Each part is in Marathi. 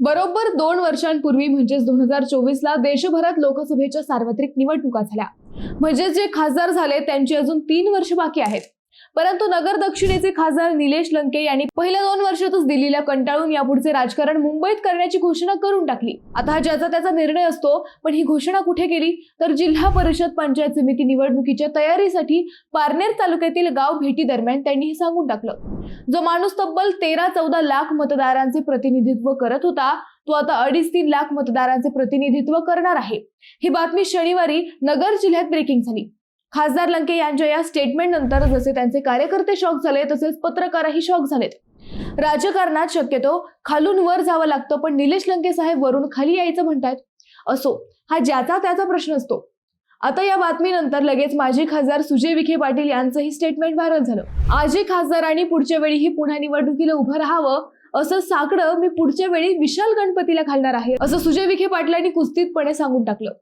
बरोबर 2 वर्षांपूर्वी म्हणजेच 2024ला देशभरात लोकसभेच्या सार्वत्रिक निवडणुका झाल्या। म्हणजे जे खासदार झाले त्यांची अजून 3 वर्ष बाकी आहेत। परंतु नगर दक्षिणेचे खासदार निलेश लंके यांनी पहिल्या 2 वर्षातच दिल्लीला कंटाळून यापुढचे राजकारण मुंबईत करण्याची घोषणा करून टाकली। आता ज्याचा त्याचा निर्णय असतो, पण ही घोषणा कुठे केली तर जिल्हा परिषद पंचायत समिती निवडणुकीच्या तयारीसाठी पारनेर तालुक्यातील गाव भेटी दरम्यान त्यांनी हे सांगून टाकलं। जो माणूस तब्बल 13-14 लाख मतदारांचे प्रतिनिधित्व करत होता, तो आता 2.5-3 लाख मतदारांचे प्रतिनिधित्व करणार आहे। ही बातमी शनिवारी नगर जिल्ह्यात ब्रेकिंग झाली। खासदार लंके यांच्या या स्टेटमेंट नंतर जसे त्यांचे कार्यकर्ते शॉक झाले, तसेच पत्रकारही शॉक झालेत। राजकारणात शक्यतो खालून वर जावं लागतं, पण निलेश लंके साहेब वरून खाली यायचं म्हणतात। असो, हा ज्याचा त्याचा प्रश्न असतो। आता या बातमीनंतर लगेच माजी खासदार सुजय विखे पाटील यांचंही स्टेटमेंट व्हायरल झालं। आजी खासदारांनी पुढच्या वेळीही पुन्हा निवडणुकीला उभं राहावं, असं साकडं मी पुढच्या वेळी विशाल गणपतीला घालणार आहे, असं सुजय विखे पाटलांनी कुस्तीतपणे सांगून टाकलं।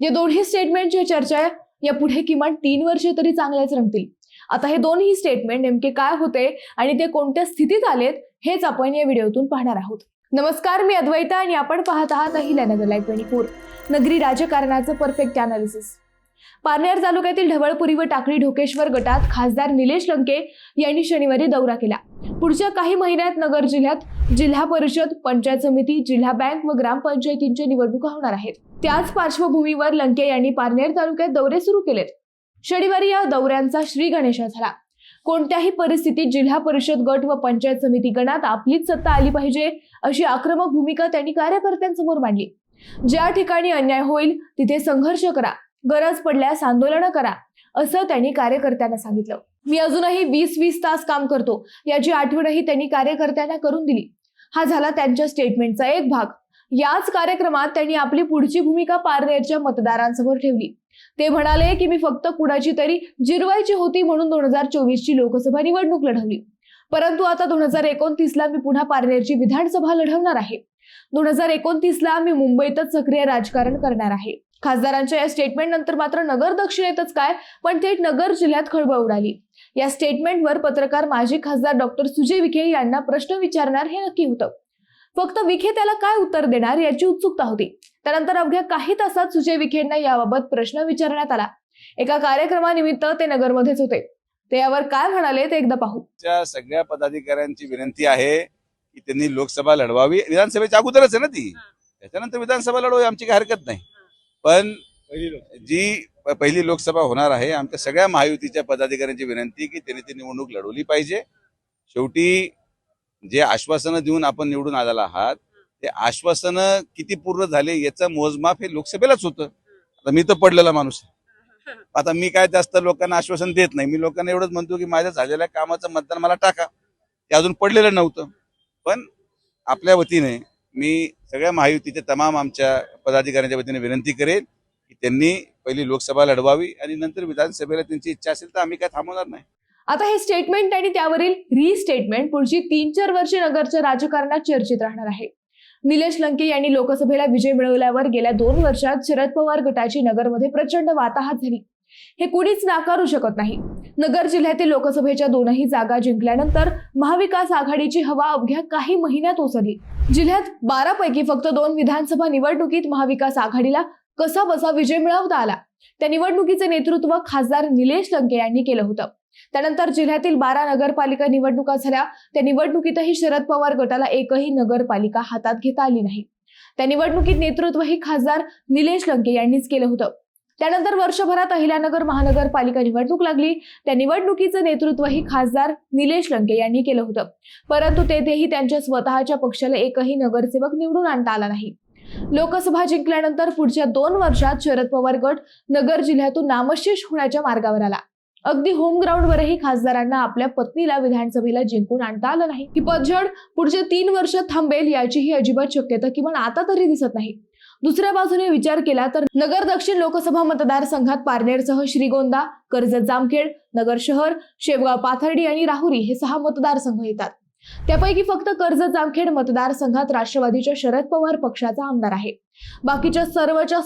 या दोन्ही स्टेटमेंटची चर्चा या पुढे किमान 3 वर्षे तरी चांगल्याच रंगतील। आता हे दोन्ही स्टेटमेंट नेमके काय होते आणि ते कोणत्या स्थितीत आलेत हेच आपण या व्हिडिओतून पाहणार आहोत। नमस्कार, मी अद्वैता आणि आपण पाहत आहात अहिल्यानगर लाईव्ह 24, नगरी राजकारणाचं परफेक्ट अनालिसिस। पारनेर तालुक्यातील ढवळपुरी व टाकळी ढोकेश्वर गटात खासदार निलेश लंके यांनी शनिवारी दौरा केला। पुढच्या काही महिन्यात नगर जिल्ह्यात जिल्हा परिषद, पंचायत समिती, जिल्हा बँक व ग्रामपंचायतींच्या निवडणुका होणार आहेत। त्याच पार्श्वभूमीवर लंके यांनी पारनेर तालुक्यात दौरे सुरू केलेत। शनिवारी या दौऱ्यांचा श्री गणेशा झाला। कोणत्याही परिस्थितीत जिल्हा परिषद गट व पंचायत समिती गणात आपलीच सत्ता आली पाहिजे, अशी आक्रमक भूमिका त्यांनी कार्यकर्त्यांसमोर मांडली। ज्या ठिकाणी अन्याय होईल तिथे संघर्ष करा, गरज पडल्यास आंदोलन करा, असं त्यांनी कार्यकर्त्यांना सांगितलं। मी अजूनही 20-20 तास काम करतो, याची आठवणही त्यांनी कार्यकर्त्यांना करून दिली। हा झाला त्यांच्या स्टेटमेंटचा एक भाग। याच कार्यक्रमात त्यांनी आपली पुढची भूमिका पारनेरच्या मतदारांसमोर ठेवली। ते म्हणाले की मी फक्त कुणाची तरी जिरवायची होती म्हणून 2024ची लोकसभा निवडणूक लढवली, परंतु आता 2029ला मी पुन्हा पारनेरची विधानसभा लढवणार आहे। 2029ला मी मुंबईतच सक्रिय राजकारण करणार आहे। खासदारांच्या या स्टेटमेंट नंतर मात्र नगर दक्षिणेतच काय, पण थेट नगर जिल्ह्यात खळबळ उडाली। या स्टेटमेंटवर पत्रकार माजी खासदार डॉक्टर सुजय विखे यांना प्रश्न विचारणार हे नक्की होतं। फक्त विखे त्याला काय उत्तर देणार याची उत्सुकता होती। त्यानंतर अवघ्या काही तासात सुजय विखेंना याबाबत प्रश्न विचारण्यात आला। एका कार्यक्रमानिमित्त ते नगरमध्येच होते। ते यावर काय म्हणाले ते एकदा पाहू। सगळ्या पदाधिकाऱ्यांची विनंती आहे की त्यांनी लोकसभा लढवावी। विधानसभेच्या अगोदरच आहे ना ती, त्याच्यानंतर विधानसभा लढवावी, आमची काही हरकत नाही। पण जी पहिली लोकसभा होणार आहे, आमच्या सगळ्या महायुतीच्या पदाधिकाऱ्यांची विनंती की त्यांनी ती निवडणूक लढवली पाहिजे। शेवटी जे आश्वासनं देऊन आपण निवडून आलेला आहात, ते आश्वासनं किती पूर्ण झाले याचं मोजमाप हे लोकसभेलाच होतं। आता मी तर पडलेला माणूस आहे, आता मी काय जास्त लोकांना आश्वासन देत नाही। मी लोकांना एवढंच म्हणतो की माझ्या झालेल्या कामाचं मतदान मला टाका, ते अजून पडलेलं नव्हतं। पण आपल्या वतीने मी सगळ्या महायुतीच्या तमाम आमच्या पदाधिकाऱ्यांच्या वतीने विनंती करेन की त्यांनी पहिली लोकसभा लढवावी आणि नंतर विधानसभेला त्यांची इच्छा असेल तर आम्ही काय थांबवणार नाही। आता हे स्टेटमेंट आणि त्यावरील रिस्टेटमेंट पुढची 3-4 वर्षे नगरच्या राजकारणात चर्चेत राहणार आहे। निलेश लंके यांनी लोकसभेला विजय मिळवल्यावर गेल्या 2 वर्षात शरद पवार गटाची नगरमध्ये प्रचंड वाताहत झाली, हे कुणीच नाकारू शकत नाही। नगर जिल्ह्यातील लोकसभेच्या 2ही जागा जिंकल्यानंतर महाविकास आघाडीची हवा अवघ्या काही महिन्यात ओसरली। जिल्ह्यात 12 पैकी फक्त 2 विधानसभा निवडणुकीत महाविकास आघाडीला कसा बसा विजय मिळवता आला। त्या निवडणुकीचे नेतृत्व खासदार निलेश लंके यांनी केलं होतं। त्यानंतर जिल्ह्यातील 12 नगरपालिका निवडणुका झाल्या। त्या निवडणुकीतही शरद पवार गटाला एकही नगरपालिका हातात घेता आली नाही। त्या निवडणुकीत नेतृत्वही खासदार निलेश लंके यांनीच केलं होतं। त्यानंतर वर्षभरात अहिल्यानगर महानगरपालिका निवडणूक लागली। त्या निवडणुकीचं नेतृत्वही खासदार निलेश लंके यांनी केलं होतं, परंतु तेथेही त्यांच्या स्वतःच्या पक्षाला एकही नगरसेवक निवडून आणता आला नाही। लोकसभा जिंकल्यानंतर पुढच्या 2 वर्षात शरद पवार गट नगर जिल्ह्यातून नामशेष होण्याच्या मार्गावर आला। अगदी होम ग्राउंडवरही खासदारांना आपल्या पत्नीला विधानसभेला जिंकून आणता आलं नाही। ही पदझड पुढच्या 3 वर्षात थांबेल याचीही अजिबात शक्यता किमान आता तरी दिसत नाही। दुसऱ्या बाजूने विचार केला तर नगर दक्षिण लोकसभा मतदारसंघात पारनेरसह श्रीगोंदा, कर्जत जामखेड, नगर शहर, शेवगाव पाथर्डी आणि राहुरी हे 6 मतदारसंघ येतात। त्यापैकी फक्त कर्जत जामखेड मतदारसंघात राष्ट्रवादीच्या शरद पवार पक्षाचा आमदार आहे। बाकीच्या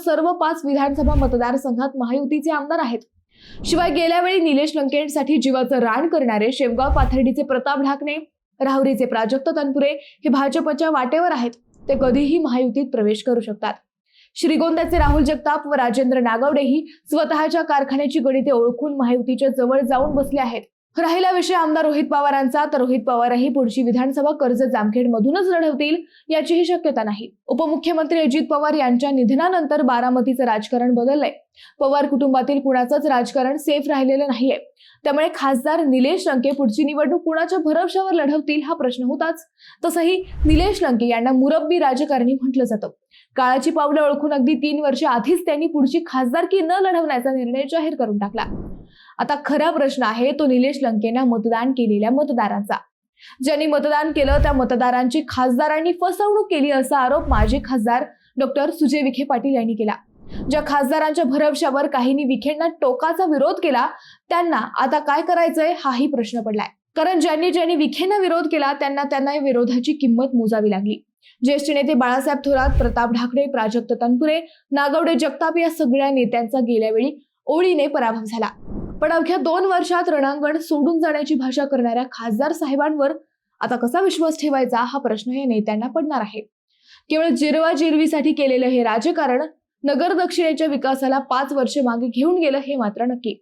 सर्व 5 विधानसभा मतदारसंघात महायुतीचे आमदार आहेत। शिवाय गेल्या वेळी निलेश लंकेंसाठी जीवाचं रान करणारे शेवगाव पाथर्डीचे प्रताप ढाकणे, राहुरीचे प्राजक्त तनपुरे हे भाजपच्या वाटेवर आहेत। ते कधीही महायुतीत प्रवेश करू शकतात. श्रीगोंद्याचे राहुल जगताप व राजेंद्र नागवडेही स्वतःच्या कारखान्याची गणिते ओळखून महायुतीच्या जवळ जाऊन बसले आहेत. राहिला विषय आमदार रोहित पवारांचा, तर रोहित पवारही पुढची विधानसभा कर्जत जामखेड मधूनच लढवतील याचीही शक्यता नाही. उपमुख्यमंत्री अजित पवार यांच्या निधनानंतर बारामतीचं राजकारण बदललंय. पवार कुटुंबातील कुणाचंच राजकारण सेफ राहिलेलं नाहीये. त्यामुळे खासदार निलेश लंके पुढची निवडणूक कुणाच्या भरवशावर लढवतील हा प्रश्न होताच. तसंही निलेश लंके यांना मुरब्बी राजकारणी म्हटलं जातं. काळाची पावलं ओळखून अगदी 3 वर्ष आधीच त्यांनी पुढची खासदारकी न लढवण्याचा निर्णय जाहीर करून टाकला. आता खरा प्रश्न आहे तो निलेश लंकेंना मतदान केलेल्या मतदारांचा. ज्यांनी मतदान केलं त्या मतदारांची खासदारांनी फसवणूक केली असा आरोप माजी खासदार डॉक्टर सुजय विखे पाटील यांनी केला. ज्या खासदारांच्या भरवशावर काहींनी विखेंना टोकाचा विरोध केला त्यांना आता काय करायचंय हाही प्रश्न पडलाय. कारण ज्यांनी विखेंना विरोध केला त्यांना विरोधाची किंमत मोजावी लागली. ज्येष्ठ नेते बाळासाहेब थोरात, प्रताप ढाकणे, प्राजक्त तनपुरे, नागवडे, जगताप या सगळ्या नेत्यांचा गेल्या वेळी ओळीने पराभव झाला. पण अवघ्या 2 वर्षात रणांगण सोडून जाण्याची भाषा करणाऱ्या खासदार साहेबांवर आता कसा विश्वास ठेवायचा हा प्रश्न या नेत्यांना पडणार आहे. केवळ जिरवाजिरवीसाठी केलेलं हे राजकारण नगर दक्षिणेच्या विकासाला 5 वर्ष मागे घेऊन गेलं हे मात्र नक्की.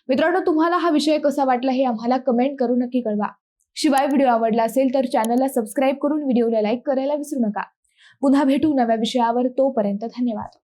मित्रांनो, तुम्हाला हा विषय कसा वाटला हे आम्हाला कमेंट करून नक्की कळवा. शिवाय व्हिडिओ आवडला असेल तर चॅनलला सबस्क्राईब करून व्हिडिओला लाईक करायला विसरू नका. पुन्हा भेटू नव्या विषयावर. तोपर्यंत धन्यवाद.